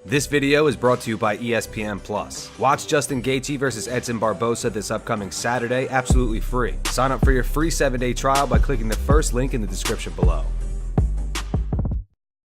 This video is brought to you by ESPN+. Watch Justin Gaethje vs. Edson Barboza this upcoming Saturday absolutely free. Sign up for your free 7-day trial by clicking the first link in the description below.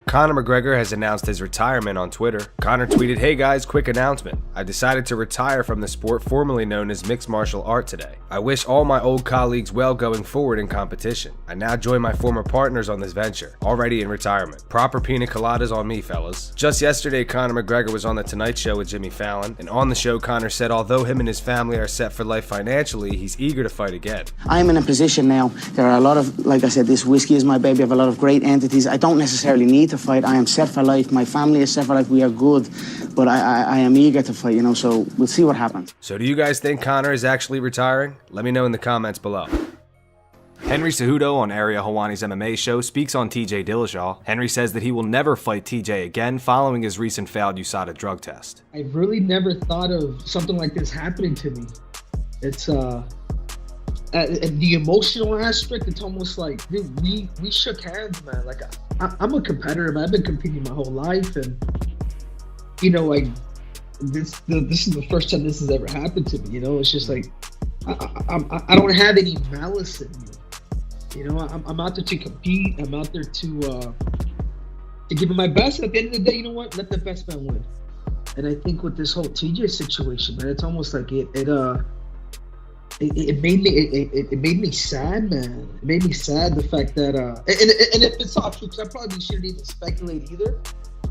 Conor McGregor has announced his retirement on Twitter. Conor tweeted, "Hey guys, quick announcement. I decided to retire from the sport formerly known as mixed martial art today. I wish all my old colleagues well going forward in competition. I now join my former partners on this venture, already in retirement. Proper pina coladas on me, fellas." Just yesterday, Conor McGregor was on The Tonight Show with Jimmy Fallon, and on the show, Conor said although him and his family are set for life financially, he's eager to fight again. I'm in a position now, there are a lot of, like I said, this whiskey is my baby, I have a lot of great entities. I don't necessarily need to fight. I am set for life. My family is set for life. We are good, but I am eager to fight, so we'll see what happens. So do you guys think Conor is actually retiring? Let me know in the comments below. Henry Cejudo on Ariel Helwani's MMA show speaks on TJ Dillashaw. Henry says that he will never fight TJ again following his recent failed USADA drug test. I really never thought of something like this happening to me. It's the emotional aspect, it's almost like, dude, we shook hands, man. Like, I'm a competitor, man. I've been competing my whole life, and like this is the first time this has ever happened to me. It's just like I don't have any malice in me. I'm out there to compete. I'm out there to give it my best. And at the end of the day, you know what? Let the best man win. And I think with this whole TJ situation, man, it's almost like it made me sad, man. It made me sad, the fact that and if it's all true, because I probably shouldn't even speculate either,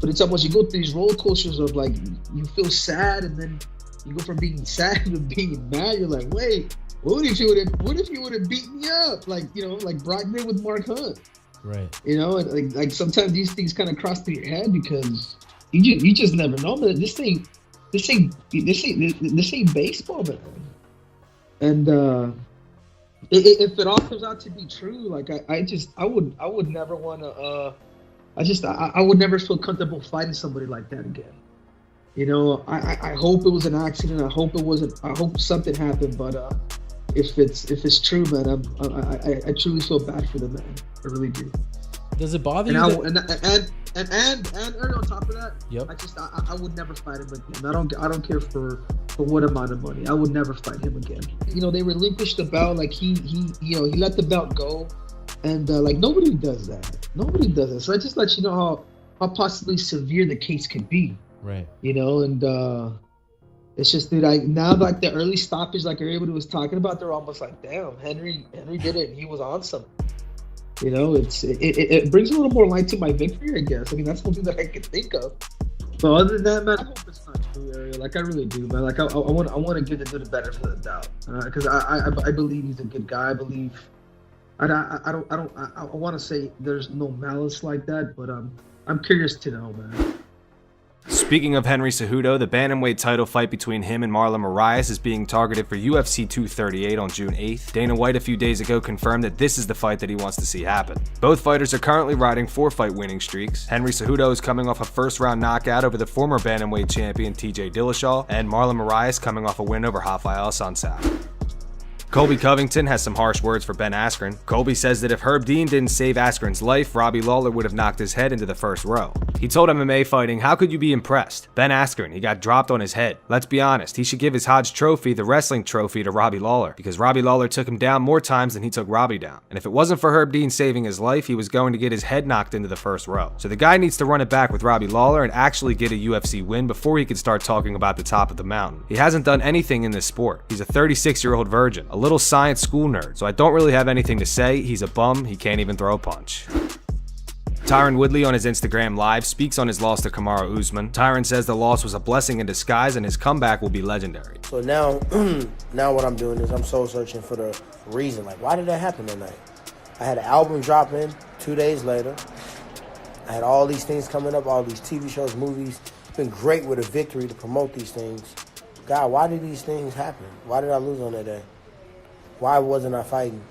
but it's almost, you go through these roller coasters of like, you feel sad, and then you go from being sad to being mad. You're like, wait, what if you would have beaten me up, like like Brock did with Mark Hunt, right? And like sometimes these things kind of cross through your head, because you just never know, man. This ain't baseball, man. And if it all comes out to be true, like I would never want to. I would never feel comfortable fighting somebody like that again. I hope it was an accident. I hope it wasn't. I hope something happened. But if it's true, man, I truly feel bad for the man. I really do. Does it bother you? And on top of that, yep. I would never fight him again. I don't care for what amount of money. I would never fight him again. They relinquished the belt. Like he let the belt go, and like nobody does that. Nobody does that. So I just let you know how possibly severe the case can be. Right. And it's just that now, like the early stoppage, like everybody was talking about, they're almost like, damn, Henry did it. And he was on something. It brings a little more light to my victory, I guess. I mean, that's something that I can think of. But other than that, man, I hope it's not true, Ariel. Like, I really do, man. Like, I want to give the good benefit of the doubt, because I believe he's a good guy. I believe I want to say there's no malice like that, but I'm curious to know, man. Speaking of Henry Cejudo, the bantamweight title fight between him and Marlon Moraes is being targeted for UFC 238 on June 8th. Dana White a few days ago confirmed that this is the fight that he wants to see happen. Both fighters are currently riding 4-fight winning streaks. Henry Cejudo is coming off a first-round knockout over the former bantamweight champion TJ Dillashaw, and Marlon Moraes coming off a win over Rafael Sunsao. Colby Covington has some harsh words for Ben Askren. Colby says that if Herb Dean didn't save Askren's life, Robbie Lawler would have knocked his head into the first row. He told MMA Fighting, "How could you be impressed? Ben Askren, he got dropped on his head. Let's be honest, he should give his Hodge Trophy, the wrestling trophy, to Robbie Lawler, because Robbie Lawler took him down more times than he took Robbie down. And if it wasn't for Herb Dean saving his life, he was going to get his head knocked into the first row. So the guy needs to run it back with Robbie Lawler and actually get a UFC win before he can start talking about the top of the mountain. He hasn't done anything in this sport. He's a 36-year-old virgin, a little science school nerd, so I don't really have anything to say. He's a bum. He can't even throw a punch." Tyron Woodley on his Instagram Live speaks on his loss to Kamaru Usman. Tyron says the loss was a blessing in disguise and his comeback will be legendary. So now what I'm doing is I'm soul searching for the reason. Like, why did that happen tonight? I had an album drop in 2 days later. I had all these things coming up, all these TV shows, movies. It's been great with a victory to promote these things. God, why did these things happen? Why did I lose on that day? Why wasn't I fighting?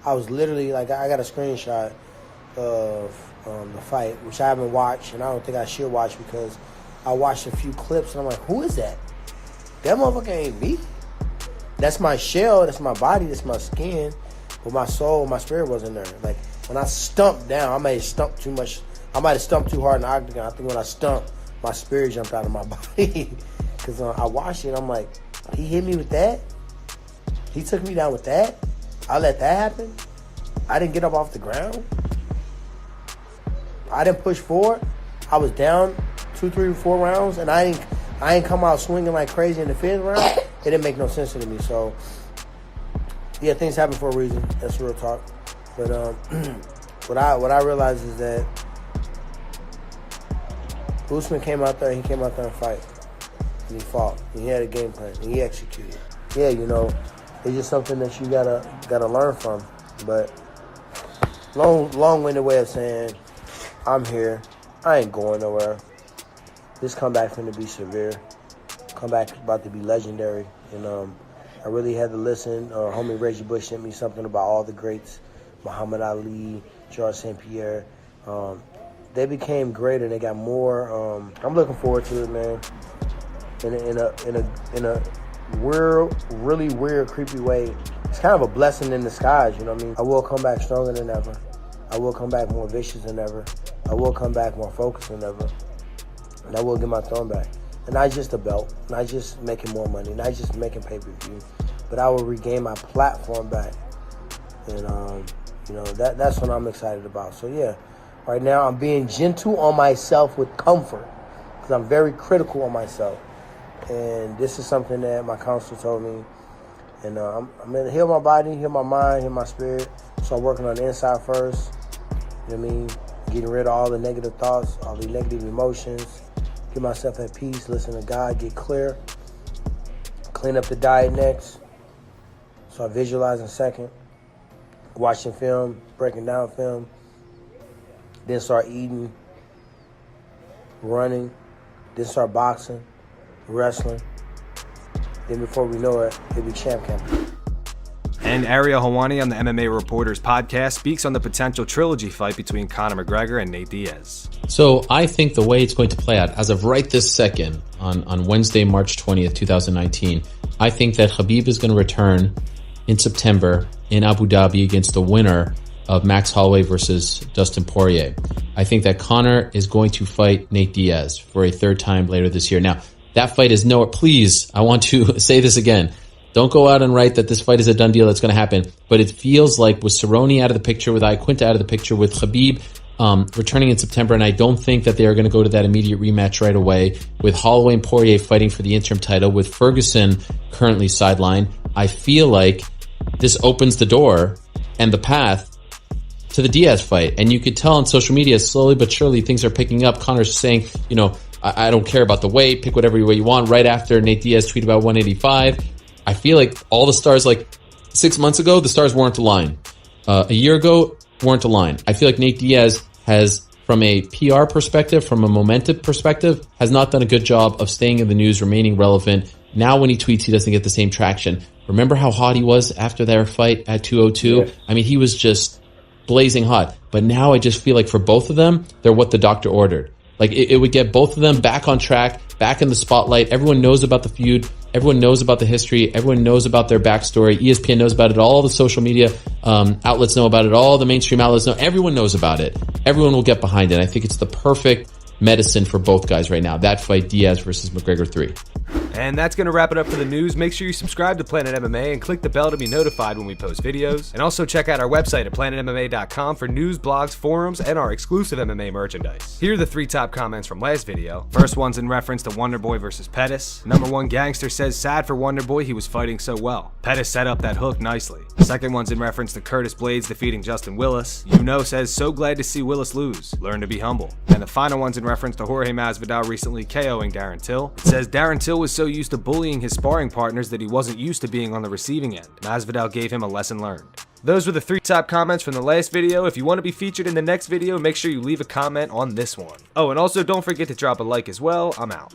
I was literally, like, I got a screenshot of the fight, which I haven't watched, and I don't think I should watch, because I watched a few clips, and I'm like, who is that? That motherfucker ain't me. That's my shell, that's my body, that's my skin, but my soul, my spirit wasn't there. Like, when I stumped down, I might have stumped too much. I might have stumped too hard in the octagon. I think when I stumped, my spirit jumped out of my body. Because I watched it, I'm like, he hit me with that? He took me down with that? I let that happen? I didn't get up off the ground? I didn't push forward? I was down 2, 3, 4 rounds, and I ain't come out swinging like crazy in the 5th round. It didn't make no sense to me. So, yeah, things happen for a reason. That's real talk. But what I realized is that Usman came out there and fight. And he fought. And he had a game plan. And he executed. Yeah, you know, it's just something that you gotta learn from. But long-winded way of saying, I'm here. I ain't going nowhere. This comeback's going to be severe. Comeback's about to be legendary. And I really had to listen. Homie Reggie Bush sent me something about all the greats. Muhammad Ali, George St. Pierre. They became greater and they got more. I'm looking forward to it, man. In a weird, really weird, creepy way. It's kind of a blessing in disguise, you know what I mean? I will come back stronger than ever. I will come back more vicious than ever. I will come back more focused than ever. And I will get my throne back. And not just a belt, not just making more money, not just making pay-per-view, but I will regain my platform back. And, you know, that's what I'm excited about. So, yeah, right now I'm being gentle on myself with comfort because I'm very critical on myself. And this is something that my counselor told me. And I'm going to heal my body, heal my mind, heal my spirit. So I'm working on the inside first. You know what I mean? Getting rid of all the negative thoughts, all the negative emotions. Get myself at peace, listen to God, get clear. Clean up the diet next. So I visualize in second. Watching film, breaking down film. Then start eating, running. Then start boxing, wrestling. Then before we know it, he'll be champ campaign. And Ariel Helwani on the MMA Reporters podcast speaks on the potential trilogy fight between Conor McGregor and Nate Diaz. So I think the way it's going to play out, as of right this second, on Wednesday, March 20th, 2019, I think that Khabib is going to return in September in Abu Dhabi against the winner of Max Holloway versus Dustin Poirier. I think that Conor is going to fight Nate Diaz for a 3rd time later this year. Now, that fight is nowhere. Please, I want to say this again. Don't go out and write that this fight is a done deal that's going to happen. But it feels like with Cerrone out of the picture, with Iaquinta out of the picture, with Khabib returning in September, and I don't think that they are going to go to that immediate rematch right away, with Holloway and Poirier fighting for the interim title, with Ferguson currently sidelined, I feel like this opens the door and the path to the Diaz fight. And you could tell on social media, slowly but surely, things are picking up. Conor's saying, you know, I don't care about the weight, pick whatever way you want. Right after Nate Diaz tweeted about 185, I feel like all the stars, like 6 months ago, the stars weren't aligned. A year ago, weren't aligned. I feel like Nate Diaz has, from a PR perspective, from a momentum perspective, has not done a good job of staying in the news, remaining relevant. Now when he tweets, he doesn't get the same traction. Remember how hot he was after their fight at 202? Yeah. I mean, he was just blazing hot. But now I just feel like for both of them, they're what the doctor ordered. Like, it would get both of them back on track, back in the spotlight. Everyone knows about the feud. Everyone knows about the history. Everyone knows about their backstory. ESPN knows about it. All the social media outlets know about it. All the mainstream outlets know. Everyone knows about it. Everyone will get behind it. I think it's the perfect medicine for both guys right now. That fight, Diaz versus McGregor 3. And that's going to wrap it up for the news. Make sure you subscribe to Planet MMA and click the bell to be notified when we post videos. And also check out our website at planetmma.com for news, blogs, forums, and our exclusive MMA merchandise. Here are the 3 top comments from last video. First one's in reference to Wonderboy versus Pettis. Number 1 Gangster says, sad for Wonderboy, he was fighting so well. Pettis set up that hook nicely. The second one's in reference to Curtis Blades defeating Justin Willis. Says, so glad to see Willis lose. Learn to be humble. And the final one's in reference to Jorge Masvidal recently KOing Darren Till. It says, Darren Till was so used to bullying his sparring partners that he wasn't used to being on the receiving end. Masvidal gave him a lesson learned. Those were the 3 top comments from the last video. If you want to be featured in the next video, make sure you leave a comment on this one. Oh, and also don't forget to drop a like as well. I'm out.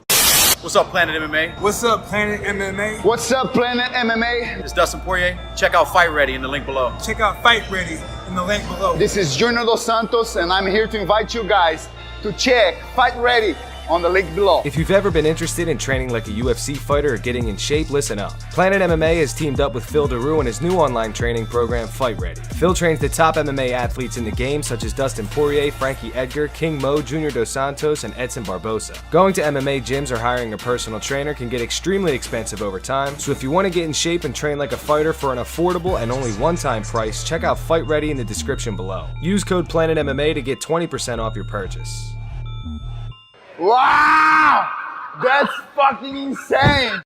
What's up, Planet MMA? What's up, Planet MMA? What's up, Planet MMA? It's Dustin Poirier. Check out Fight Ready in the link below. Check out Fight Ready in the link below. This is Junior Dos Santos, and I'm here to invite you guys to check Fight Ready on the link below. If you've ever been interested in training like a UFC fighter or getting in shape, listen up. Planet MMA has teamed up with Phil DeRue and his new online training program, Fight Ready. Phil trains the top MMA athletes in the game, such as Dustin Poirier, Frankie Edgar, King Mo, Junior Dos Santos, and Edson Barbosa. Going to MMA gyms or hiring a personal trainer can get extremely expensive over time, so if you want to get in shape and train like a fighter for an affordable and only one-time price, check out Fight Ready in the description below. Use code PlanetMMA to get 20% off your purchase. Wow! That's fucking insane!